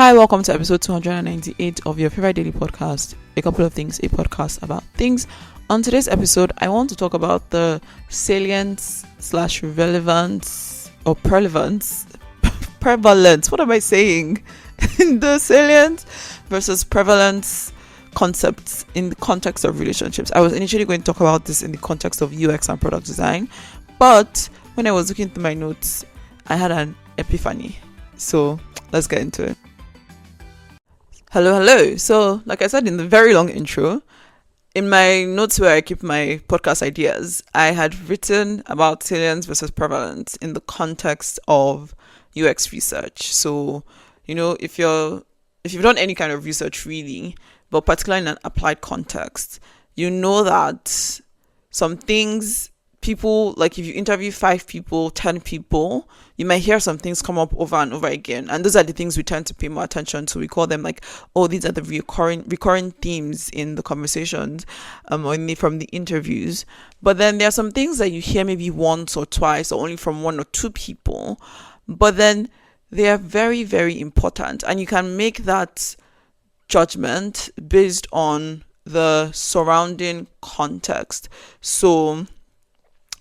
Hi, welcome to episode 298 of your favorite daily podcast, A Couple of Things, a podcast about things. On today's episode, I want to talk about the salience / relevance or prevalence. Prevalence, what am I saying? The salience versus prevalence concepts in the context of relationships. I was initially going to talk about this in the context of UX and product design, but when I was looking through my notes, I had an epiphany. So let's get into it. Hello. So, like I said in the very long intro, in my notes where I keep my podcast ideas, I had written about salience versus prevalence in the context of UX research. So, if you've done any kind of research really, but particularly in an applied context, you know that some things people, like if you interview 5 people, 10 people, you might hear some things come up over and over again. And those are the things we tend to pay more attention to. We call them like, oh, these are the recurring themes in the conversations from the interviews. But then there are some things that you hear maybe once or twice or only from 1 or 2 people. But then they are very, very important. And you can make that judgment based on the surrounding context. So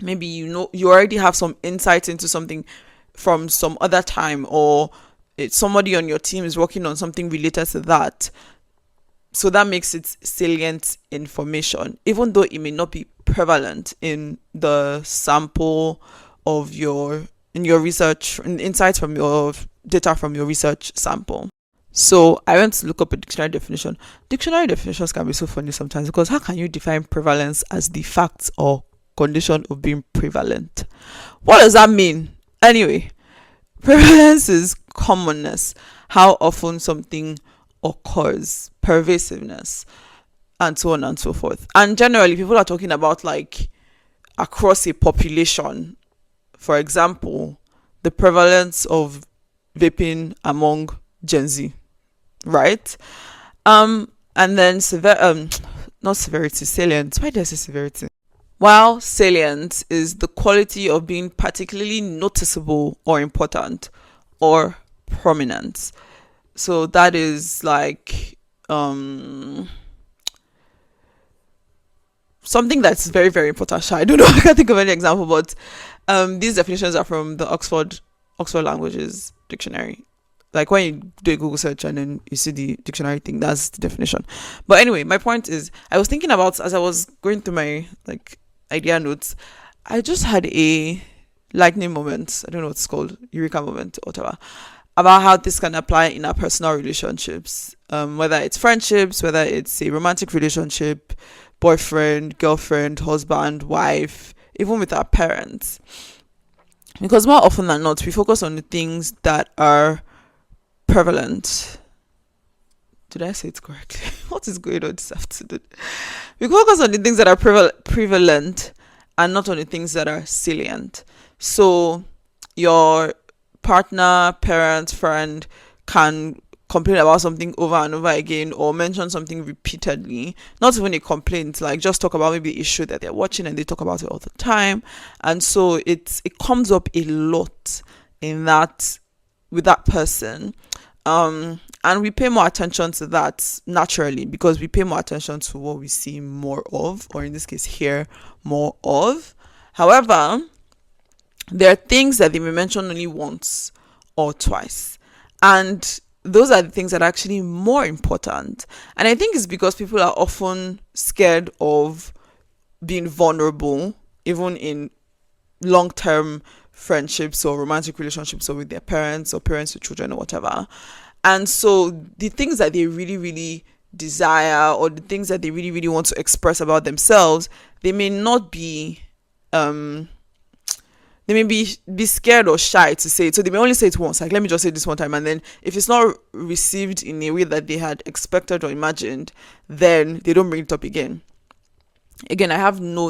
maybe you already have some insights into something from some other time, or somebody on your team is working on something related to that. So that makes it salient information, even though it may not be prevalent in the sample of your research and insights from your data from your research sample. So I went to look up a dictionary definition. Dictionary definitions can be so funny sometimes, because how can you define prevalence as the facts or condition of being prevalent? What does that mean? Anyway, prevalence is commonness, how often something occurs, pervasiveness, and so on and so forth. And generally, people are talking about like across a population. For example, the prevalence of vaping among Gen Z, right? And then not severity, salience. Why did I say severity? While salience is the quality of being particularly noticeable or important or prominent. So that is like something that's very, very important. I don't know, I can't think of any example, but these definitions are from the Oxford Languages Dictionary. Like when you do a Google search and then you see the dictionary thing, that's the definition. But anyway, my point is, I was thinking about, as I was going through my idea notes, I just had a lightning moment. I don't know what it's called, eureka moment or whatever, about how this can apply in our personal relationships, whether it's friendships, whether it's a romantic relationship, boyfriend, girlfriend, husband, wife, even with our parents. Because more often than not, we focus on the things that are prevalent. Did I say it correctly? What is going on this afternoon? We focus on the things that are prevalent and not on the things that are salient. So your partner, parent, friend can complain about something over and over again, or mention something repeatedly. Not even a complaint, like just talk about maybe the issue that they're watching and they talk about it all the time. And so it comes up a lot with that person. And we pay more attention to that naturally, because we pay more attention to what we see more of, or in this case, hear more of. However, there are things that they may mention only once or twice. And those are the things that are actually more important. And I think it's because people are often scared of being vulnerable, even in long-term friendships or romantic relationships, or with their parents or parents with children or whatever. And so the things that they really, really desire, or the things that they really, really want to express about themselves, they may not be, they may be scared or shy to say it. So they may only say it once, like, let me just say this one time. And then if it's not received in a way that they had expected or imagined, then they don't bring it up again. Again,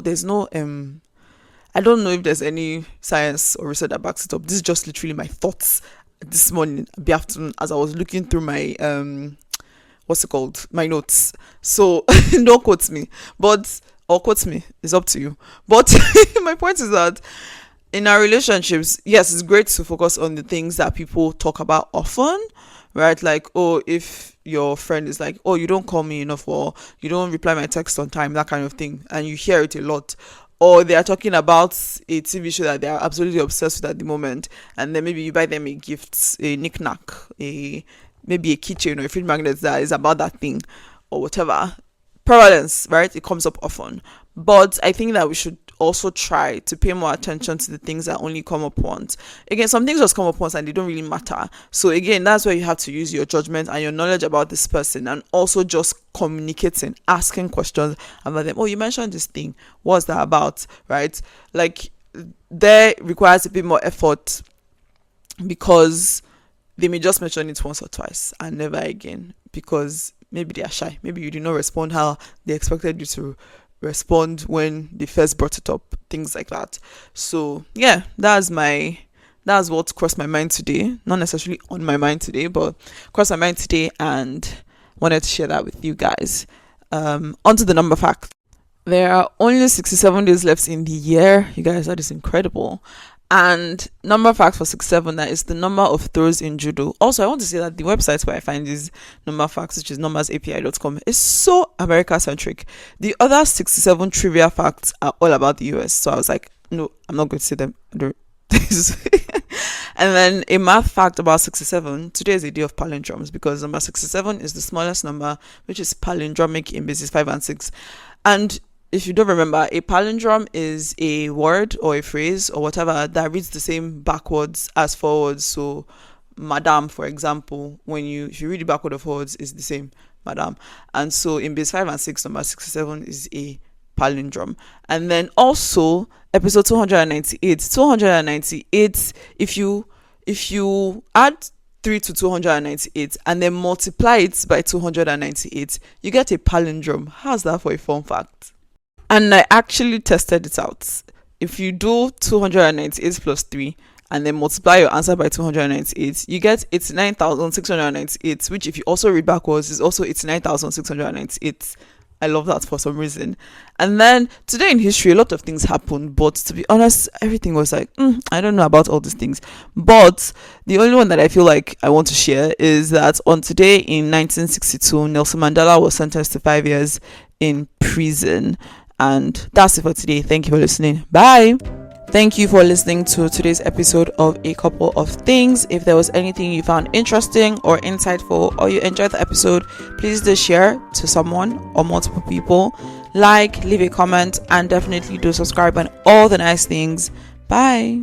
there's no, I don't know if there's any science or research that backs it up. This is just literally my thoughts this morning, the afternoon, as I was looking through my my notes. So don't quote me, or quote me, it's up to you. But my point is that in our relationships, yes, it's great to focus on the things that people talk about often, right? Like, oh, if your friend is like, oh, you don't call me enough, or you don't reply my text on time, that kind of thing, and you hear it a lot. Or they are talking about a TV show that they are absolutely obsessed with at the moment, and then maybe you buy them a gift, a knick-knack, maybe a keychain or a fruit magnet that is about that thing or whatever. Prevalence, right? It comes up often. But I think that we should also try to pay more attention to the things that only come up once. Again, some things just come up once and they don't really matter. So again, that's where you have to use your judgment and your knowledge about this person, and also just communicating, asking questions about them. Oh, you mentioned this thing. What's that about? Right? Like, there requires a bit more effort, because they may just mention it once or twice and never again, because maybe they are shy. Maybe you did not respond how they expected you to respond when they first brought it up, things like that. So yeah, that's what crossed my mind today. Not necessarily on my mind today, but crossed my mind today, and wanted to share that with you guys. Onto the number fact. There are only 67 days left in the year. You guys, that is incredible. And number fact for 67, that is the number of throws in judo. Also, I want to say that the website where I find these number facts, which is numbersapi.com, is so America-centric. The other 67 trivia facts are all about the US. So I was like, no, I'm not going to say them. And then a math fact about 67. Today is a day of palindromes, because number 67 is the smallest number, which is palindromic in basis 5 and 6. And if you don't remember, a palindrome is a word or a phrase or whatever that reads the same backwards as forwards. So, madam, for example, if you read it backward or forwards, is the same, madam. And so in base 5 and 6, number 67 is a palindrome. And then also episode 298. 298, if you add 3 to 298 and then multiply it by 298, you get a palindrome. How's that for a fun fact? And I actually tested it out. If you do 298 plus 3 and then multiply your answer by 298, you get 89,698, which if you also read backwards is also 89,698. I love that for some reason. And then today in history, a lot of things happened, but to be honest, everything was like, I don't know about all these things. But the only one that I feel like I want to share is that on today in 1962, Nelson Mandela was sentenced to 5 years in prison. And that's it for today. Thank you for listening. Bye. Thank you for listening to today's episode of A Couple of Things. If there was anything you found interesting or insightful, or you enjoyed the episode, please do share to someone or multiple people. Like, leave a comment, and definitely do subscribe and all the nice things. Bye.